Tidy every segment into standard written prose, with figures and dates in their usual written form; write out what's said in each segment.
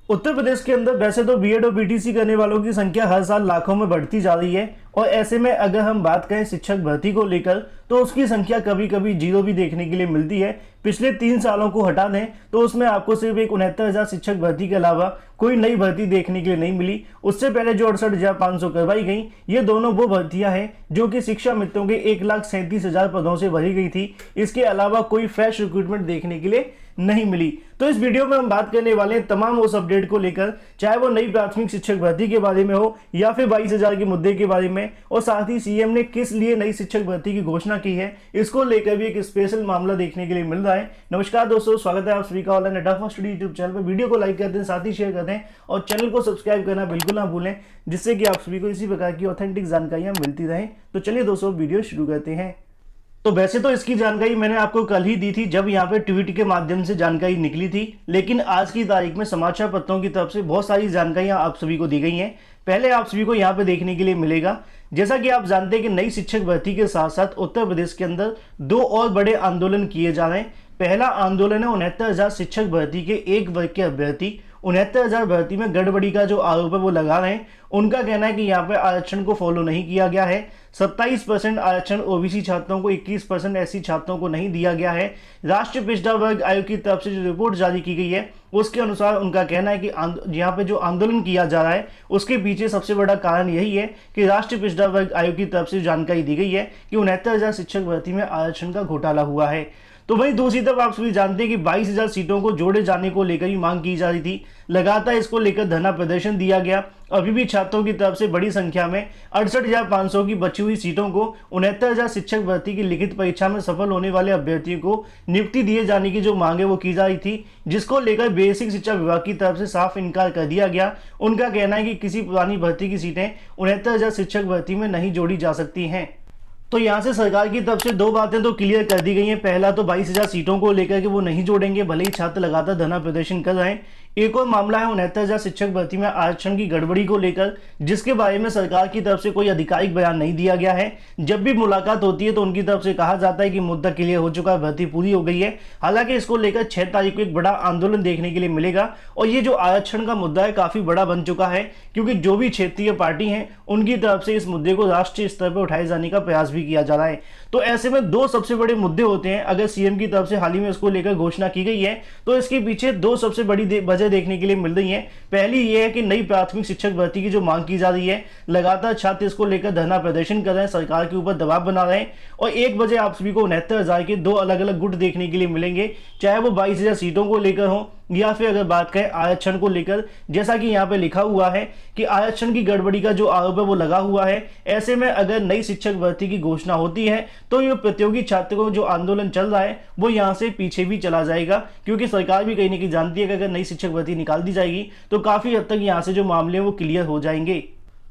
उत्तर प्रदेश के अंदर वैसे तो बीएड और बीटीसी करने वालों की संख्या हर साल लाखों में बढ़ती जा रही है और ऐसे में अगर हम बात करें शिक्षक भर्ती को लेकर तो उसकी संख्या कभी कभी जीरो भी देखने के लिए मिलती है। पिछले 3 सालों को हटा दें तो उसमें आपको सिर्फ एक 69,000 शिक्षक भर्ती के अलावा कोई नई भर्ती देखने के लिए नहीं मिली। उससे पहले जो 68,500 करवाई गई, ये दोनों वो भर्तियां हैं जो कि शिक्षा मित्रों के 1,37,000 पदों से भरी गई थी। इसके अलावा कोई फ्रेश रिक्रूटमेंट देखने के लिए नहीं मिली। तो इस वीडियो में हम बात करने वाले हैं तमाम उस अपडेट को लेकर, चाहे वो नई प्राथमिक शिक्षक भर्ती के बारे में हो या फिर 22,000 के मुद्दे के बारे में, और साथ ही सीएम ने किस लिए नई शिक्षक भर्ती की घोषणा की है, इसको लेकर भी एक स्पेशल मामला देखने के लिए मिल रहा है। नमस्कार दोस्तों, स्वागत है आप सभी का ऑनलाइन अड्डा फर्स्ट स्टडी यूट्यूब चैनल पर। वीडियो को लाइक कर दें, साथ ही शेयर कर दें और चैनल को सब्सक्राइब करना बिल्कुल ना भूलें, जिससे कि आप सभी को इसी प्रकार की ऑथेंटिक जानकारियां मिलती रहें। तो चलिए दोस्तों, वीडियो शुरू करते हैं। तो वैसे तो इसकी जानकारी मैंने आपको कल ही दी थी जब यहाँ पे ट्वीट के माध्यम से जानकारी निकली थी, लेकिन आज की तारीख में समाचार पत्रों की तरफ से बहुत सारी जानकारियां आप सभी को दी गई हैं। पहले आप सभी को यहाँ पे देखने के लिए मिलेगा, जैसा कि आप जानते हैं कि नई शिक्षक भर्ती के साथ साथ उत्तर प्रदेश के अंदर 2 और बड़े आंदोलन किए जा रहे हैं। पहला आंदोलन है 69,000 शिक्षक भर्ती के एक वर्ग के अभ्यर्थी 69,000 भर्ती में गड़बड़ी का जो आरोप है वो लगा रहे हैं। उनका कहना है कि यहाँ पे आरक्षण को फॉलो नहीं किया गया है। 27% आरक्षण ओबीसी छात्रों को, 21% एससी छात्रों को नहीं दिया गया है। राष्ट्रीय पिछड़ा वर्ग आयोग की तरफ से जो रिपोर्ट जारी की गई है उसके अनुसार उनका कहना है कि यहाँ पे जो आंदोलन किया जा रहा है उसके पीछे सबसे बड़ा कारण यही है कि राष्ट्रीय पिछड़ा वर्ग आयोग की तरफ से जानकारी दी गई है कि 69,000 शिक्षक भर्ती में आरक्षण का घोटाला हुआ है। तो वहीं दूसरी तरफ आप सभी जानते हैं कि 22,000 सीटों को जोड़े जाने को लेकर ही मांग की जा रही थी। लगातार इसको लेकर धरना प्रदर्शन दिया गया। अभी भी छात्रों की तरफ से बड़ी संख्या में 68,500 की बची हुई सीटों को 69,000 शिक्षक भर्ती की लिखित परीक्षा में सफल होने वाले अभ्यर्थियों को नियुक्ति दिए जाने की जो मांग है वो की जा रही थी, जिसको लेकर बेसिक शिक्षा विभाग की तरफ से साफ इनकार कर दिया गया। उनका कहना है कि किसी पुरानी भर्ती की सीटें 69,000 शिक्षक भर्ती में नहीं जोड़ी जा सकती हैं। तो यहाँ से सरकार की तरफ से 2 बातें तो क्लियर कर दी गई हैं। पहला तो 22,000 सीटों को लेकर के वो नहीं जोड़ेंगे, भले ही छात्र लगातार धरना प्रदर्शन कर रहे हैं। एक और मामला है 69,000 शिक्षक भर्ती में आरक्षण की गड़बड़ी को लेकर, जिसके बारे में सरकार की तरफ से कोई आधिकारिक बयान नहीं दिया गया है। जब भी मुलाकात होती है तो उनकी तरफ से कहा जाता है कि मुद्दा क्लियर हो चुका है, भर्ती पूरी हो गई है। हालांकि इसको लेकर 6 तारीख को एक बड़ा आंदोलन देखने के लिए मिलेगा और ये जो आरक्षण का मुद्दा है काफी बड़ा बन चुका है, क्योंकि जो भी क्षेत्रीय पार्टी है उनकी तरफ से इस मुद्दे को राष्ट्रीय स्तर पर उठाए जाने का प्रयास भी किया जा रहा है। तो ऐसे में 2 सबसे बड़े मुद्दे होते हैं। अगर सीएम की तरफ से हाल ही में इसको लेकर घोषणा की गई है तो इसके पीछे 2 सबसे बड़ी वजह देखने के लिए मिल रही है। पहली ये है कि नई प्राथमिक शिक्षक भर्ती की जो मांग की जा रही है, लगातार छात्र इसको लेकर धरना प्रदर्शन कर रहे हैं, सरकार के ऊपर दबाव बना रहे हैं और 1 बजे आप सभी को 69,000 के 2 अलग अलग गुट देखने के लिए मिलेंगे, चाहे वो 22,000 सीटों को लेकर हो या फिर अगर बात करें आरक्षण को लेकर। जैसा कि यहाँ पे लिखा हुआ है कि आरक्षण की गड़बड़ी का जो आरोप है वो लगा हुआ है। ऐसे में अगर नई शिक्षक भर्ती की घोषणा होती है तो ये प्रतियोगी छात्रों को जो आंदोलन चल रहा है वो यहाँ से पीछे भी चला जाएगा, क्योंकि सरकार भी कहीं ना कहीं जानती है कि अगर नई शिक्षक भर्ती निकाल दी जाएगी तो काफी हद तक यहाँ से जो मामले हैं वो क्लियर हो जाएंगे।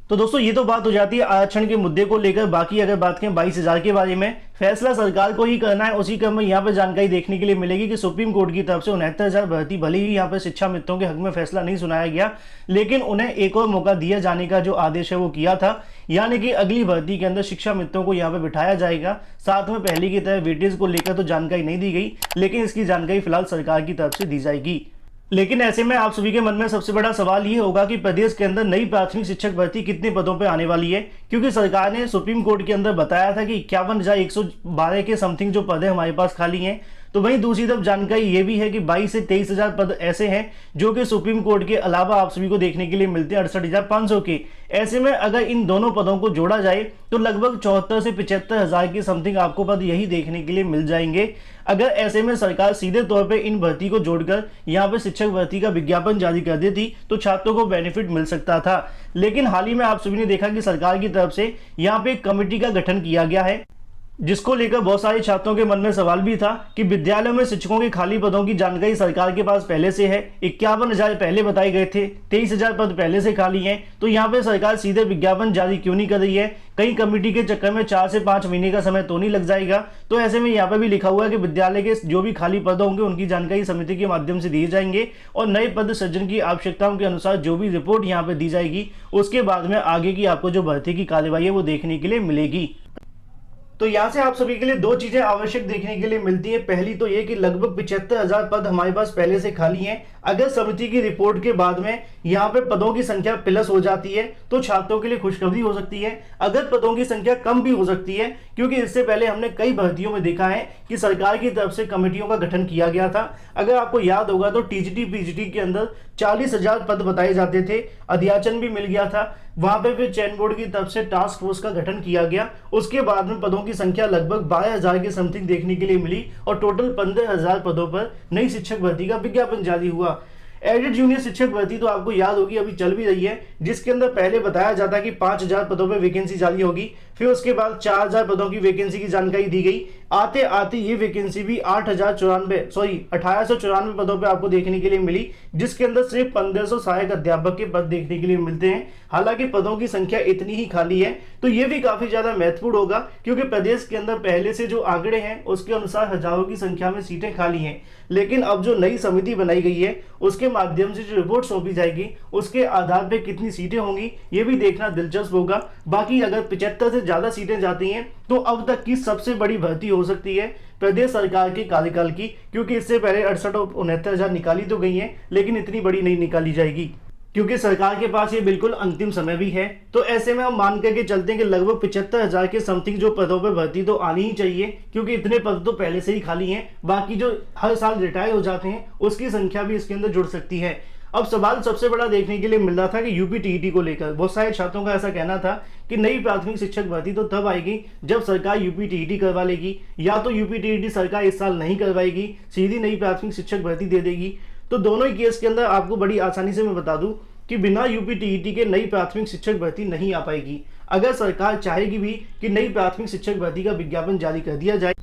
तो दोस्तों ये तो बात हो जाती है आरक्षण के मुद्दे को लेकर। बाकी अगर बात करें 22,000 के बारे में, फैसला सरकार को ही करना है। उसी क्रम में यहाँ पे जानकारी देखने के लिए मिलेगी कि सुप्रीम कोर्ट की तरफ से 69,000 भर्ती, भले ही यहाँ पे शिक्षा मित्रों के हक में फैसला नहीं सुनाया गया, लेकिन उन्हें एक और मौका दिया जाने का जो आदेश है वो किया था। यानी कि अगली भर्ती के अंदर शिक्षा मित्रों को यहाँ पे बिठाया जाएगा। साथ में पहले की तरह वेटेज को लेकर तो जानकारी नहीं दी गई, लेकिन इसकी जानकारी फिलहाल सरकार की तरफ से दी जाएगी। लेकिन ऐसे में आप सभी के मन में सबसे बड़ा सवाल ये होगा कि प्रदेश के अंदर नई प्राथमिक शिक्षक भर्ती कितने पदों पर आने वाली है, क्योंकि सरकार ने सुप्रीम कोर्ट के अंदर बताया था कि 51,112 के समथिंग जो पद है हमारे पास खाली हैं। तो वहीं दूसरी तरफ जानकारी ये भी है कि 22 से 23,000 पद ऐसे हैं जो कि सुप्रीम कोर्ट के अलावा आप सभी को देखने के लिए मिलते हैं 68,500 के। ऐसे में अगर इन दोनों पदों को जोड़ा जाए तो लगभग 74 से 75,000 के समथिंग आपको पद यही देखने के लिए मिल जाएंगे। अगर ऐसे में सरकार सीधे तौर पे इन भर्ती को जोड़कर यहाँ पे शिक्षक भर्ती का विज्ञापन जारी कर देती तो छात्रों को बेनिफिट मिल सकता था। लेकिन हाल ही में आप सभी ने देखा कि सरकार की तरफ से यहाँ पे एक कमेटी का गठन किया गया है, जिसको लेकर बहुत सारे छात्रों के मन में सवाल भी था कि विद्यालयों में शिक्षकों के खाली पदों की जानकारी सरकार के पास पहले से है। 51,000 पहले बताए गए थे, 23,000 पद पहले से खाली हैं, तो यहाँ पे सरकार सीधे विज्ञापन जारी क्यों नहीं कर रही है? कहीं कमेटी के चक्कर में 4 से 5 महीने का समय तो नहीं लग जाएगा? तो ऐसे में यहाँ पे भी लिखा हुआ है कि विद्यालय के जो भी खाली पद होंगे उनकी जानकारी समिति के माध्यम से दिए जाएंगे और नए पद सृजन की आवश्यकताओं के अनुसार जो भी रिपोर्ट यहाँ पे दी जाएगी उसके बाद में आगे की आपको जो भर्ती की कार्यवाही है वो देखने के लिए मिलेगी। तो यहाँ से आप सभी के लिए दो चीजें आवश्यक देखने के लिए मिलती हैं। पहली तो ये कि लगभग 75,000 पद हमारे पास पहले से खाली हैं। अगर समिति की रिपोर्ट के बाद में यहाँ पे पदों की संख्या प्लस हो जाती है तो छात्रों के लिए खुशखबरी हो सकती है। अगर पदों की संख्या कम भी हो सकती है, क्योंकि इससे पहले हमने कई भर्तियों में देखा है कि सरकार की तरफ से कमेटियों का गठन किया गया था। अगर आपको याद होगा तो टीजीटी पीजीटी के अंदर 40,000 पद बताए जाते थे, अध्याचन भी मिल गया था। वहां पे फिर चयन बोर्ड की तरफ से टास्क फोर्स का गठन किया गया। उसके बाद में पदों की संख्या लगभग 12,000 के समथिंग देखने के लिए मिली और टोटल 15,000 पदों पर नई शिक्षक भर्ती का विज्ञापन जारी हुआ। एडेड जूनियर शिक्षक भर्ती तो आपको याद होगी अभी चल भी रही है, जिसके अंदर पहले बताया जाता कि 5,000 पदों पर वैकेंसी जारी होगी, फिर उसके बाद 4,000 पदों की वैकेंसी की जानकारी दी गई। आते आते ये वैकेंसी भी 1894 पदों पे आपको देखने के लिए मिली, जिसके अंदर सिर्फ 1500 सहायक अध्यापक के पद देखने के लिए मिलते हैं। हालांकि पदों की संख्या इतनी ही खाली है, तो ये भी काफी ज्यादा महत्वपूर्ण होगा, क्योंकि प्रदेश के अंदर पहले से जो आंकड़े हैं उसके अनुसार हजारों की संख्या में सीटें खाली हैं। लेकिन अब जो नई समिति बनाई गई है उसके माध्यम से जो रिपोर्ट सौंपी जाएगी उसके आधार पर कितनी सीटें होंगी ये भी देखना दिलचस्प होगा। बाकी अगर 75 से ज्यादा सीटें जाती हैं तो अब तक की सबसे बड़ी भर्ती हो सकती है प्रदेश सरकार के कार्यकाल की, क्योंकि इससे पहले 68 और 69,000 निकाली तो गई हैं, लेकिन इतनी बड़ी नहीं निकाली जाएगी, क्योंकि सरकार के पास ये बिल्कुल अंतिम समय भी है। तो ऐसे में हम मान करके चलते हैं कि लगभग 75,000 के समथिंग जो पदों पर भर्ती तो आनी ही चाहिए, क्योंकि इतने पद तो पहले से ही खाली हैं। बाकी जो हर साल रिटायर हो जाते हैं उसकी संख्या भी इसके अंदर जुड़ सकती है। अब सवाल सबसे बड़ा देखने के लिए मिल रहा था कि यूपी टीईटी को लेकर बहुत सारे छात्रों का ऐसा कहना था कि नई प्राथमिक शिक्षक भर्ती तो तब आएगी जब सरकार यूपी टीईटी करवा लेगी, या तो यूपी टीईटी सरकार इस साल नहीं करवाएगी, सीधी नई प्राथमिक शिक्षक भर्ती दे देगी। तो दोनों ही केस के अंदर आपको बड़ी आसानी से मैं बता दूं कि बिना यूपी टीईटी के नई प्राथमिक शिक्षक भर्ती नहीं आ पाएगी। अगर सरकार चाहेगी भी कि नई प्राथमिक शिक्षक भर्ती का विज्ञापन जारी कर दिया जाए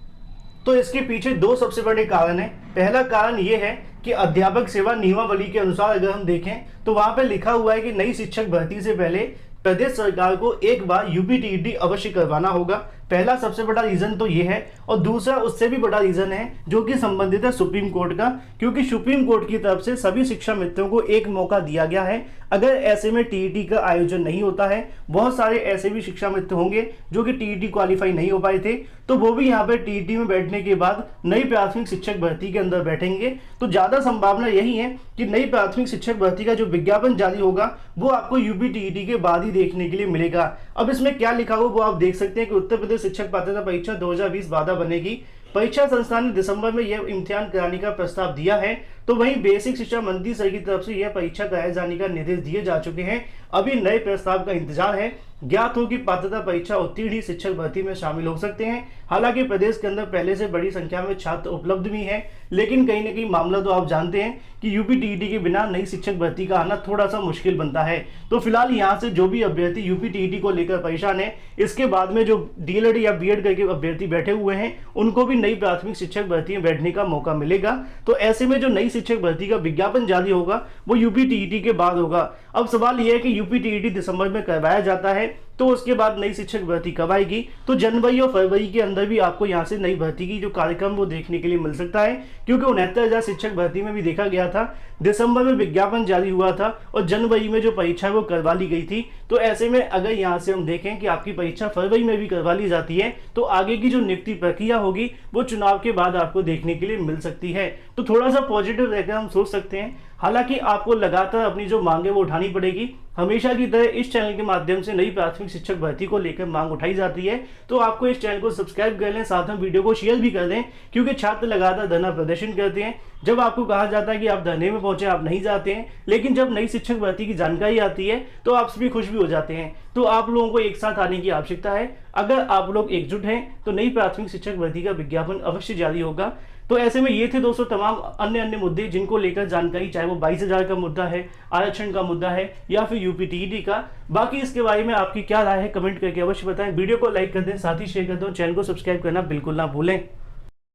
तो इसके पीछे दो सबसे बड़े कारण हैं। पहला कारण यह है कि अध्यापक सेवा नियमावली के अनुसार अगर हम देखें तो वहां पर लिखा हुआ है कि नई शिक्षक भर्ती से पहले प्रदेश सरकार को एक बार यूपी टीईटी अवश्य करवाना होगा। पहला सबसे बड़ा रीजन तो ये है, और दूसरा उससे भी बड़ा रीजन है जो कि संबंधित है सुप्रीम कोर्ट का, क्योंकि सुप्रीम कोर्ट की तरफ से सभी शिक्षा मित्रों को एक मौका दिया गया है। अगर ऐसे में टीईटी का आयोजन नहीं होता है, बहुत सारे ऐसे भी शिक्षा मित्र होंगे जो कि टीईटी क्वालिफाई नहीं हो पाए थे, तो वो भी यहाँ पर टीईटी में बैठने के बाद नई प्राथमिक शिक्षक भर्ती के अंदर बैठेंगे। तो ज्यादा संभावना यही है कि नई प्राथमिक शिक्षक भर्ती का जो विज्ञापन जारी होगा वो आपको यूपी टीईटी के बाद ही देखने के लिए मिलेगा। अब इसमें क्या लिखा हुआ वो आप देख सकते हैं कि उत्तर प्रदेश शिक्षक पात्रता परीक्षा 2020 बाधा बनेगी। परीक्षा संस्थान ने दिसंबर में यह इम्तिहान कराने का प्रस्ताव दिया है, तो वहीं बेसिक शिक्षा मंत्री सर की तरफ से यह परीक्षा कराए जाने का निर्देश दिए जा चुके हैं। अभी नए प्रस्ताव का इंतजार है। ज्ञात हो कि पात्रता परीक्षा उत्तीर्ण ही शिक्षक भर्ती में शामिल हो सकते हैं। हालांकि प्रदेश के अंदर पहले से बड़ी संख्या में छात्र उपलब्ध भी हैं, लेकिन कहीं ना कहीं मामला तो आप जानते हैं कि यूपी टीईटी के बिना नई शिक्षक भर्ती का आना थोड़ा सा मुश्किल बनता है। तो फिलहाल यहाँ से जो भी अभ्यर्थी यूपी टीईटी को लेकर परेशान है, इसके बाद में जो डीएलएड या बीएड करके अभ्यर्थी बैठे हुए हैं उनको भी नई प्राथमिक शिक्षक भर्ती में बैठने का मौका मिलेगा। तो ऐसे में जो नई शिक्षक भर्ती का विज्ञापन जारी होगा वो यूपी टीईटी के बाद होगा। अब सवाल यह है कि यूपी टीईटी दिसंबर में करवाया जाता है तो उसके बाद नई शिक्षक भर्ती कब आएगी, तो जनवरी और फरवरी के अंदर भी आपको यहाँ से नई भर्ती की जो कार्यक्रम वो देखने के लिए मिल सकता है, क्योंकि 69,000 शिक्षक भर्ती में भी देखा गया था दिसंबर में विज्ञापन जारी हुआ था और जनवरी में जो परीक्षा है वो करवा ली गई थी। तो ऐसे में अगर यहाँ से हम देखें कि आपकी परीक्षा फरवरी में भी करवा ली जाती है तो आगे की जो नियुक्ति प्रक्रिया होगी वो चुनाव के बाद आपको देखने के लिए मिल सकती है। तो थोड़ा सा पॉजिटिव रहकर हम सोच सकते हैं। हालांकि आपको लगातार अपनी जो मांगे वो उठानी पड़ेगी। हमेशा की तरह इस चैनल के माध्यम से नई प्राथमिक शिक्षक भर्ती को लेकर मांग उठाई जाती है, तो आपको इस चैनल को सब्सक्राइब कर लें, साथ में वीडियो को शेयर भी कर दें, क्योंकि छात्र लगातार धरना प्रदर्शन करते हैं। जब आपको कहा जाता है कि आप धरने में पहुंचे, आप नहीं जाते हैं, लेकिन जब नई शिक्षक भर्ती की जानकारी आती है तो आप सभी खुश भी हो जाते हैं। तो आप लोगों को एक साथ आने की आवश्यकता है। अगर आप लोग एकजुट हैं तो नई प्राथमिक शिक्षक भर्ती का विज्ञापन अवश्य जारी होगा। तो ऐसे में ये थे दोस्तों तमाम अन्य मुद्दे जिनको लेकर जानकारी, चाहे वो 22,000 का मुद्दा है, आरक्षण का मुद्दा है या फिर यूपी टीईटी का। बाकी इसके बारे में आपकी क्या राय है कमेंट करके अवश्य बताएं। वीडियो को लाइक कर दें, साथ ही शेयर कर दें, चैनल को सब्सक्राइब करना बिल्कुल ना भूलें।